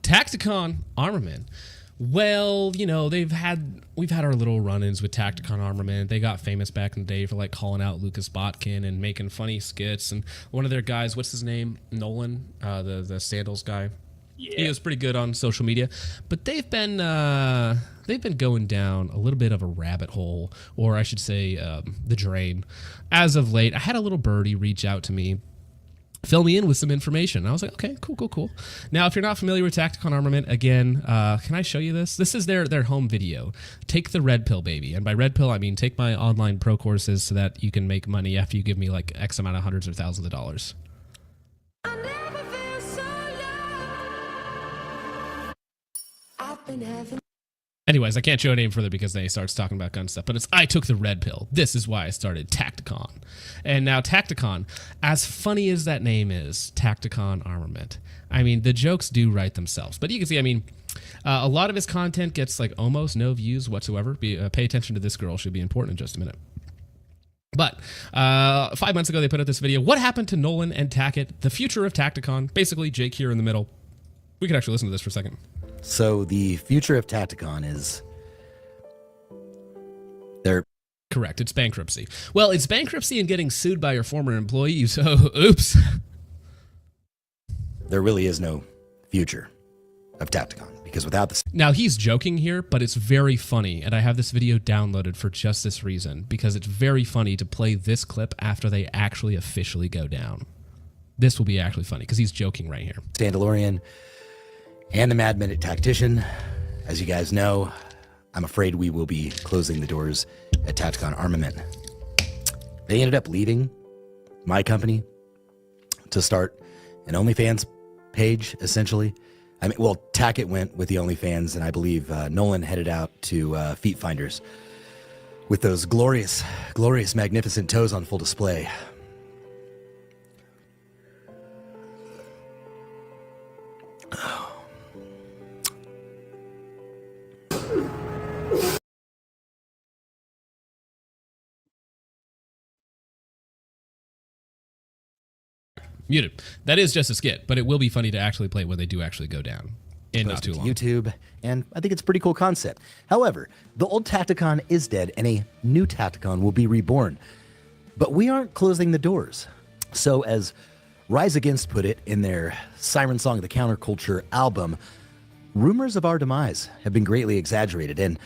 Tacticon Armament. Well, you know, we've had our little run-ins with Tacticon Armament. They got famous back in the day for like calling out Lucas Botkin and making funny skits. And one of their guys, what's his name? Nolan, the sandals guy. Yeah. He was pretty good on social media, but they've been going down a little bit of a rabbit hole, or I should say, the drain. As of late, I had a little birdie reach out to me, fill me in with some information. And I was like, okay, cool. Now, if you're not familiar with Tacticon Armament, again, can I show you this? This is their home video. Take the red pill, baby. And by red pill, I mean take my online pro courses so that you can make money after you give me like X amount of hundreds or thousands of dollars. Anyways, I can't show it any further because then he starts talking about gun stuff, but I took the red pill. This is why I started Tacticon. And now Tacticon, as funny as that name is, Tacticon Armament, I mean, the jokes do write themselves. But you can see, I mean, a lot of his content gets like almost no views whatsoever. Pay attention to this girl. She'll be important in just a minute. But 5 months ago, they put out this video. What happened to Nolan and Tackett? The future of Tacticon. Basically, Jake here in the middle. We could actually listen to this for a second. So the future of Tacticon is they're correct. It's bankruptcy. Well, it's bankruptcy and getting sued by your former employee. So, oops. There really is no future of Tacticon because without the... Now, he's joking here, but it's very funny. And I have this video downloaded for just this reason, because it's very funny to play this clip after they actually officially go down. This will be actually funny because he's joking right here. Standalorian and the Mad Minute Tactician. As you guys know, I'm afraid we will be closing the doors at Tacticon Armament. They ended up leaving my company to start an OnlyFans page, essentially. I mean, well, Tackett went with the OnlyFans, and I believe Nolan headed out to Feet Finders with those glorious, magnificent toes on full display. Muted. That is just a skit, but it will be funny to actually play when they do actually go down. And not too long. YouTube, and I think it's a pretty cool concept. However, the old Tacticon is dead, and a new Tacticon will be reborn. But we aren't closing the doors. So as Rise Against put it in their Siren Song of the Counterculture album, rumors of our demise have been greatly exaggerated, and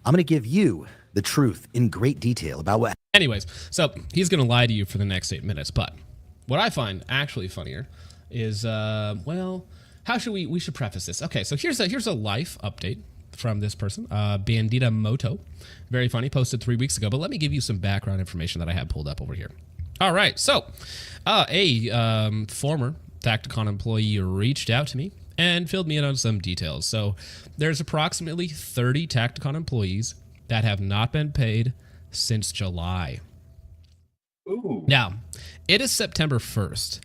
I'm going to give you the truth in great detail about what... Anyways, so he's going to lie to you for the next 8 minutes, but what I find actually funnier is, well, how should we should preface this. Okay, so here's a life update from this person, Bandita Moto. Very funny, posted 3 weeks ago, but let me give you some background information that I have pulled up over here. All right, so a former Tacticon employee reached out to me and filled me in on some details. So there's approximately 30 Tacticon employees that have not been paid since July. Ooh. Now, it is September 1st.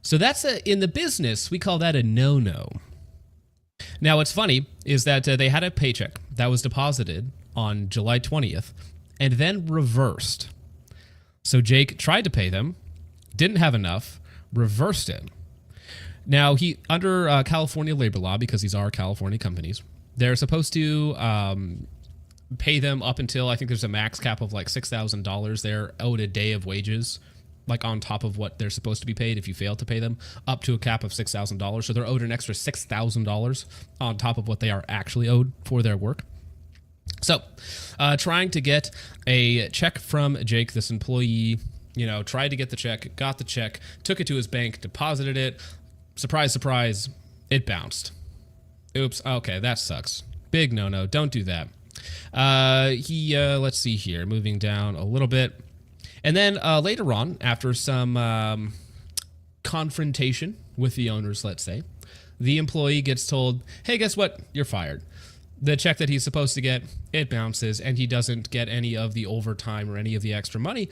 So that's in the business, we call that a no-no. Now, what's funny is that they had a paycheck that was deposited on July 20th and then reversed. So Jake tried to pay them, didn't have enough, reversed it. Now, he under California labor law, because these are California companies, they're supposed to pay them up until, I think there's a max cap of like $6,000. They're owed a day of wages, like on top of what they're supposed to be paid if you fail to pay them, up to a cap of $6,000. So they're owed an extra $6,000 on top of what they are actually owed for their work. So trying to get a check from Jake, this employee, tried to get the check, got the check, took it to his bank, deposited it. Surprise, surprise, it bounced. Oops, okay, that sucks. Big no-no, don't do that. Let's see here, moving down a little bit. And then later on, after some confrontation with the owners, let's say, the employee gets told, hey, guess what? You're fired. The check that he's supposed to get, it bounces, and he doesn't get any of the overtime or any of the extra money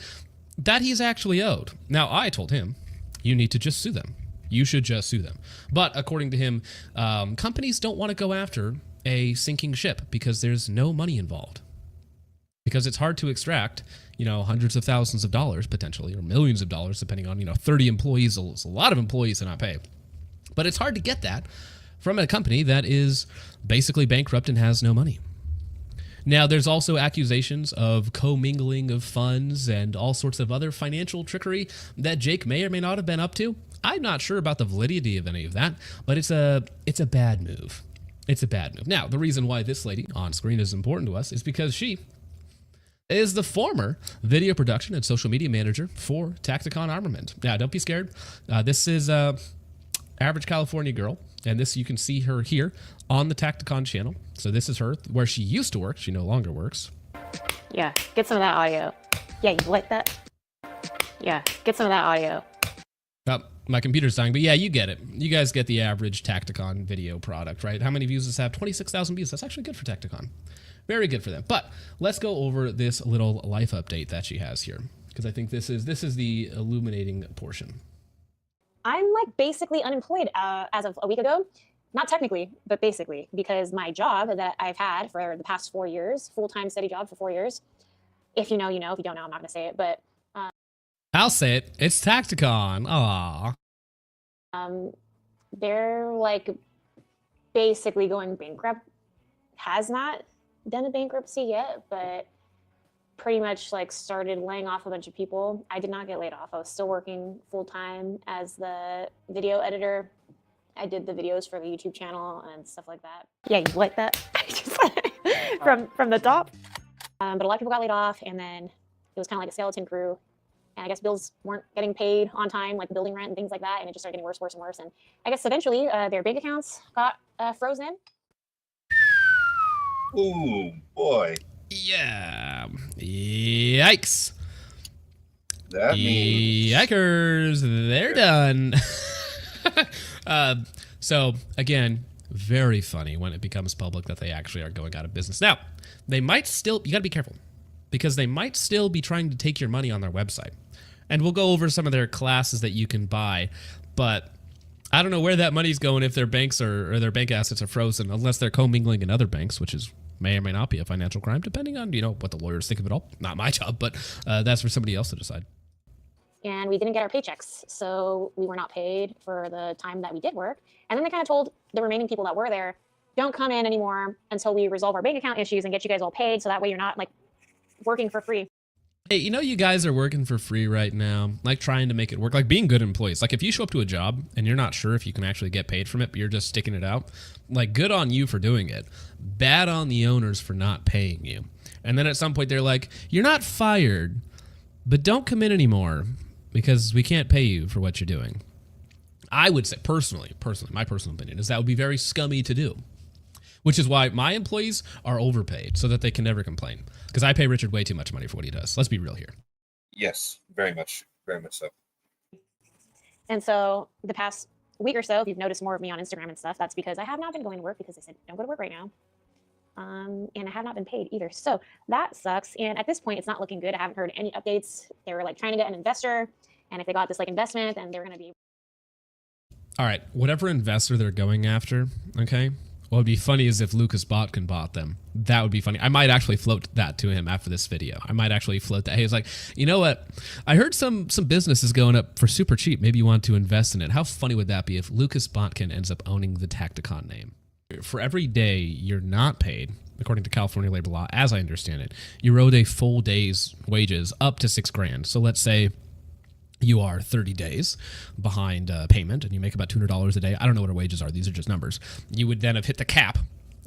that he's actually owed. Now, I told him, you need to just sue them. You should just sue them. But according to him, companies don't want to go after a sinking ship because there's no money involved. Because it's hard to extract, hundreds of thousands of dollars potentially, or millions of dollars, depending on, 30 employees. It's a lot of employees to not pay. But it's hard to get that from a company that is basically bankrupt and has no money. Now, there's also accusations of commingling of funds and all sorts of other financial trickery that Jake may or may not have been up to. I'm not sure about the validity of any of that, but it's a bad move. It's a bad move. Now, the reason why this lady on screen is important to us is because she is the former video production and social media manager for Tacticon Armament. Now, don't be scared. This is average California girl, and this, you can see her here on the Tacticon channel. So this is her, where she used to work. She no longer works. Yeah, get some of that audio. Yeah, you like that? Yeah, get some of that audio. Oh, my computer's dying, but yeah, you get it. You guys get the average Tacticon video product, right? How many views does this have? 26,000 views. That's actually good for Tacticon. Very good for them. But let's go over this little life update that she has here, because I think this is the illuminating portion. I'm like basically unemployed as of a week ago. Not technically, but basically, because my job that I've had for the past 4 years, full-time steady job for 4 years. If you know, you know. If you don't know, I'm not going to say it. But I'll say it. It's Tacticon. Aww. They're like basically going bankrupt. Has not done a bankruptcy yet, but pretty much like started laying off a bunch of people. I did not get laid off. I was still working full-time as the video editor. I did the videos for the YouTube channel and stuff like that. Yeah, you like that? from the top. But a lot of people got laid off, and then it was kind of like a skeleton crew. And I guess bills weren't getting paid on time, like building rent and things like that, and it just started getting worse, worse, and worse. And I guess eventually their bank accounts got frozen. Ooh, boy. Yeah. Yikes. That means... Yikers. They're done. So, again, very funny when it becomes public that they actually are going out of business. Now, they might still... You got to be careful, because they might still be trying to take your money on their website. And we'll go over some of their classes that you can buy, but I don't know where that money's going if their banks or their bank assets are frozen, unless they're commingling in other banks, which is may or may not be a financial crime, depending on, you know, what the lawyers think of it all. Not my job, but that's for somebody else to decide. And we didn't get our paychecks, so we were not paid for the time that we did work. And then they kind of told the remaining people that were there, don't come in anymore until we resolve our bank account issues and get you guys all paid, so that way you're not like working for free. Hey, you know, you guys are working for free right now, like trying to make it work, like being good employees. Like if you show up to a job and you're not sure if you can actually get paid from it, but you're just sticking it out, like good on you for doing it. Bad on the owners for not paying you. And then at some point they're like, you're not fired, but don't come in anymore because we can't pay you for what you're doing. I would say personally, my personal opinion is that would be very scummy to do. Which is why my employees are overpaid so that they can never complain. Because I pay Richard way too much money for what he does. Let's be real here. Yes, very much so. And so the past week or so, if you've noticed more of me on Instagram and stuff, that's because I have not been going to work because they said, don't go to work right now. And I have not been paid either. So that sucks. And at this point, it's not looking good. I haven't heard any updates. They were like trying to get an investor. And if they got this like investment, then they're going to be. All right. Whatever investor they're going after, okay? What would be funny is if Lucas Botkin bought them. That would be funny. I might actually float that to him after this video. I might actually float that. Hey, he's like, you know what? I heard some business is going up for super cheap. Maybe you want to invest in it. How funny would that be if Lucas Botkin ends up owning the Tacticon name? For every day you're not paid, according to California labor law, as I understand it, you're owed a full day's wages up to $6,000. So let's say you are 30 days behind payment and you make about $200 a day. I don't know what her wages are. These are just numbers. You would then have hit the cap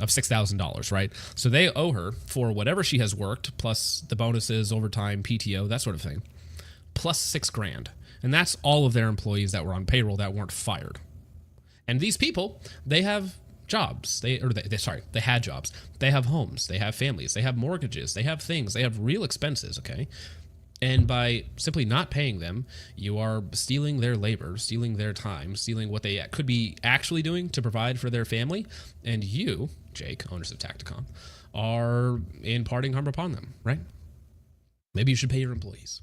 of $6,000, right? So they owe her for whatever she has worked, plus the bonuses, overtime, PTO, that sort of thing, plus $6,000. And that's all of their employees that were on payroll that weren't fired. And these people, they have jobs. They had jobs. They have homes. They have families. They have mortgages. They have things. They have real expenses, okay? And by simply not paying them, you are stealing their labor, stealing their time, stealing what they could be actually doing to provide for their family. And you, Jake, owners of Tacticon, are imparting harm upon them, right? Maybe you should pay your employees.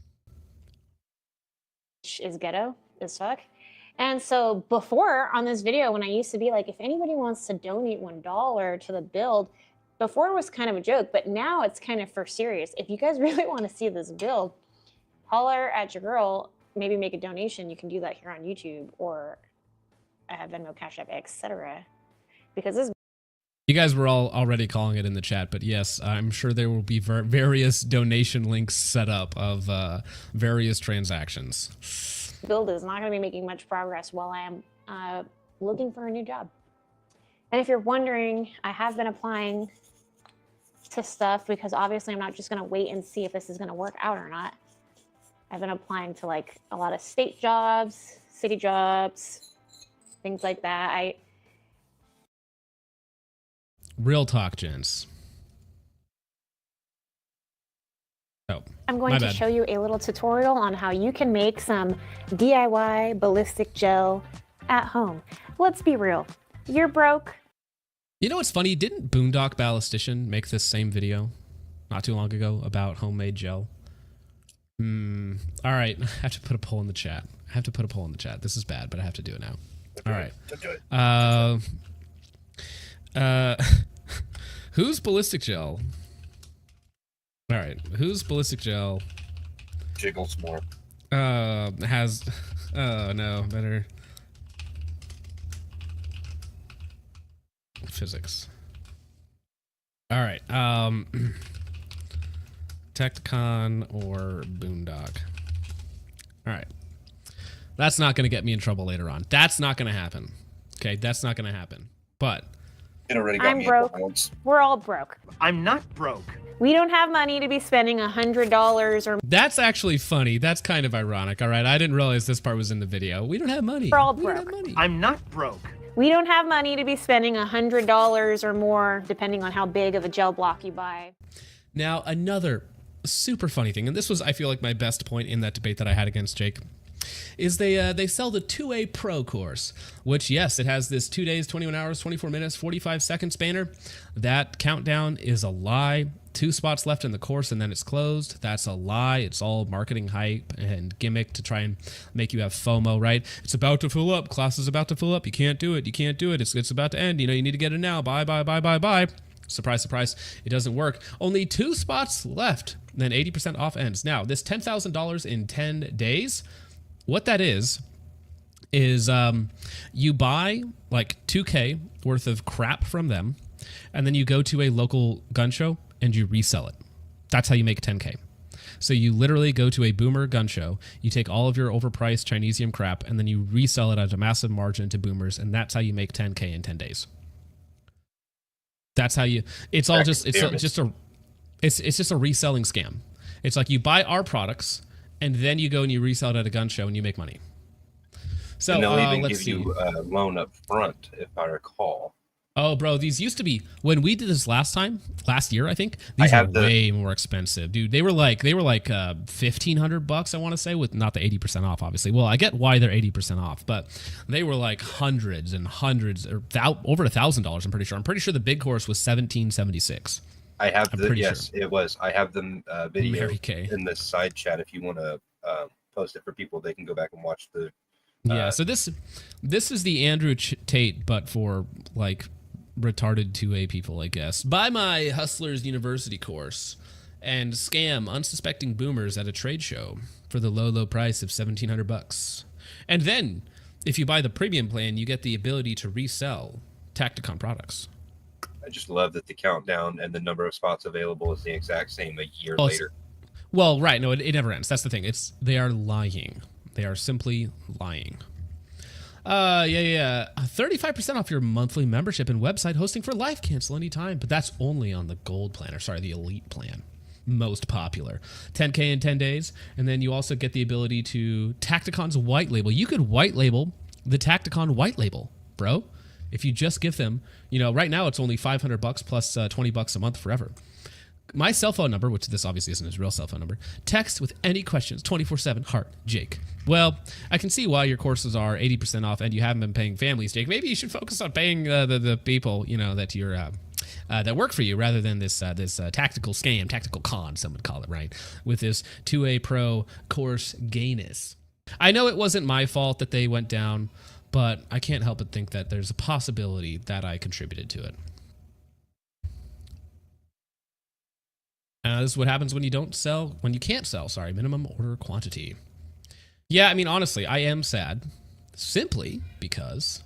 Is ghetto as fuck. And so before on this video, when I used to be like, if anybody wants to donate $1 to the build, before it was kind of a joke, but now it's kind of for serious. If you guys really want to see this build, holler at your girl, maybe make a donation. You can do that here on YouTube, or I have Venmo, Cash App, etc. because this. You guys were all already calling it in the chat, but yes, I'm sure there will be various donation links set up of various transactions. Build is not going to be making much progress while I am looking for a new job. And if you're wondering, I have been applying to stuff because obviously I'm not just going to wait and see if this is going to work out or not. I've been applying to like a lot of state jobs, city jobs, things like that. Real talk, gents. Oh, I'm going to show you a little tutorial on how you can make some DIY ballistic gel at home. Let's be real. You're broke. You know what's funny? Didn't Boondock Ballistician make this same video not too long ago about homemade gel? All right. I have to put a poll in the chat. This is bad, but I have to do it now. All right. Who's ballistic gel? All right. Who's ballistic gel? Jiggles more. Has. Oh, no. Better. Physics. All right. Tacticon or Boondock. All right. That's not going to get me in trouble later on. That's not going to happen. Okay, that's not going to happen. But it already got I'm me broke. We're all broke. I'm not broke. We don't have money to be spending $100 or. That's actually funny. That's kind of ironic. All right, I didn't realize this part was in the video. We don't have money. We're all We don't broke. have money. I'm not broke. We don't have money to be spending $100 or more, depending on how big of a gel block you buy. Now, another super funny thing, and this was, I feel like, my best point in that debate that I had against Jake, is they sell the 2A Pro course, which, yes, it has this 2 days, 21 hours, 24 minutes, 45 seconds banner. That countdown is a lie. 2 spots left in the course and then it's closed. That's a lie. It's all marketing hype and gimmick to try and make you have FOMO, right? It's about to fill up. Class is about to fill up. You can't do it. You can't do it. It's about to end. You know, you need to get it now. Bye, bye, bye, bye, bye. Surprise, surprise. It doesn't work. Only 2 spots left. Then 80% off ends. Now, this $10,000 in 10 days, what that is you buy like 2K worth of crap from them, and then you go to a local gun show and you resell it. That's how you make 10K. So you literally go to a boomer gun show, you take all of your overpriced Chinesium crap, and then you resell it at a massive margin to boomers, and that's how you make 10K in 10 days. That's how you. It's all just. It's just a reselling scam. It's like you buy our products, and then you go and you resell it at a gun show, and you make money. So and they'll even let's give see. you a loan up front, if I recall. Oh, bro, these used to be when we did this last year, I think. These are way more expensive, dude. They were like $1,500, I want to say, with not the 80% off, obviously. Well, I get why they're 80% off, but they were like hundreds and hundreds, or over $1,000. I'm pretty sure. I'm pretty sure the big course was $1,776. I have sure. It was. I have the video Mary Kay. in the side chat. If you want to post it for people, they can go back and watch the. Yeah. So this is the Andrew Tate, but for like retarded 2A people, I guess. Buy my Hustlers University course and scam unsuspecting boomers at a trade show for the low price of $1,700. And then, if you buy the premium plan, you get the ability to resell Tacticon products. I just love that the countdown and the number of spots available is the exact same a year later. Well, right. No, it never ends. That's the thing. They are lying. They are simply lying. 35% off your monthly membership and website hosting for life. Cancel anytime. But that's only on the gold plan, or sorry, the elite plan. Most popular. 10K in 10 days. And then you also get the ability to Tacticon's white label. You could white label the Tacticon white label, bro. If you just give them, right now it's only $500 plus $20 a month forever. My cell phone number, which this obviously isn't his real cell phone number, text with any questions, 24/7, heart, Jake. Well, I can see why your courses are 80% off and you haven't been paying families, Jake. Maybe you should focus on paying the people, that you're that work for you, rather than this tactical scam, tactical con, some would call it, right? With this 2A Pro course gayness. I know it wasn't my fault that they went down, but I can't help but think that there's a possibility that I contributed to it. This is what happens when you can't sell, minimum order quantity. Yeah, I mean, honestly, I am sad simply because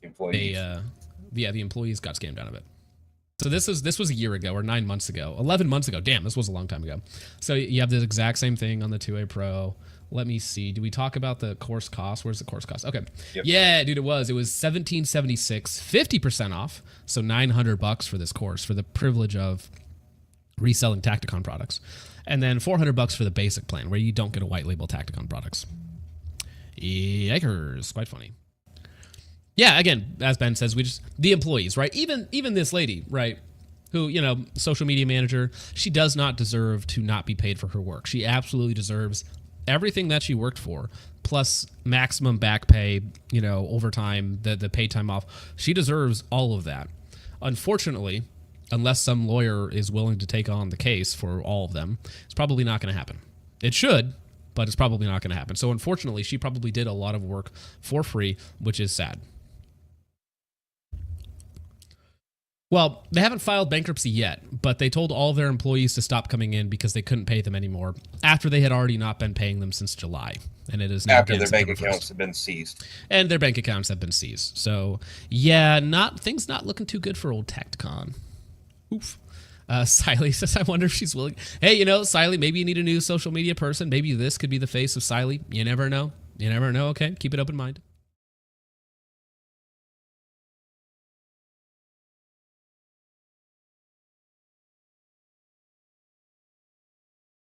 Employees. the employees got scammed out of it. So this was a year ago or 9 months ago, 11 months ago. Damn, this was a long time ago. So you have the exact same thing on the 2A Pro. Let me see. Do we talk about the course cost? Where's the course cost? Okay. Yep. Yeah, dude, it was $1776, 50% off. So $900 for this course for the privilege of reselling Tacticon products. And then $400 for the basic plan where you don't get a white label Tacticon products. Yikers. Quite funny. Yeah, again, as Ben says, the employees, right? Even this lady, right? Who, social media manager, she does not deserve to not be paid for her work. She absolutely deserves everything that she worked for, plus maximum back pay, overtime, the paid time off. She deserves all of that. Unfortunately, unless some lawyer is willing to take on the case for all of them, it's probably not going to happen. It should, but it's probably not going to happen. So unfortunately, she probably did a lot of work for free, which is sad. Well, they haven't filed bankruptcy yet, but they told all of their employees to stop coming in because they couldn't pay them anymore after they had already not been paying them since July. And it is now after their bank accounts have been seized. And their bank accounts have been seized. So, yeah, things not looking too good for old Tacticon. Oof. Siley says, I wonder if she's willing. Hey, Siley, maybe you need a new social media person. Maybe this could be the face of Siley. You never know. Okay, keep it open mind.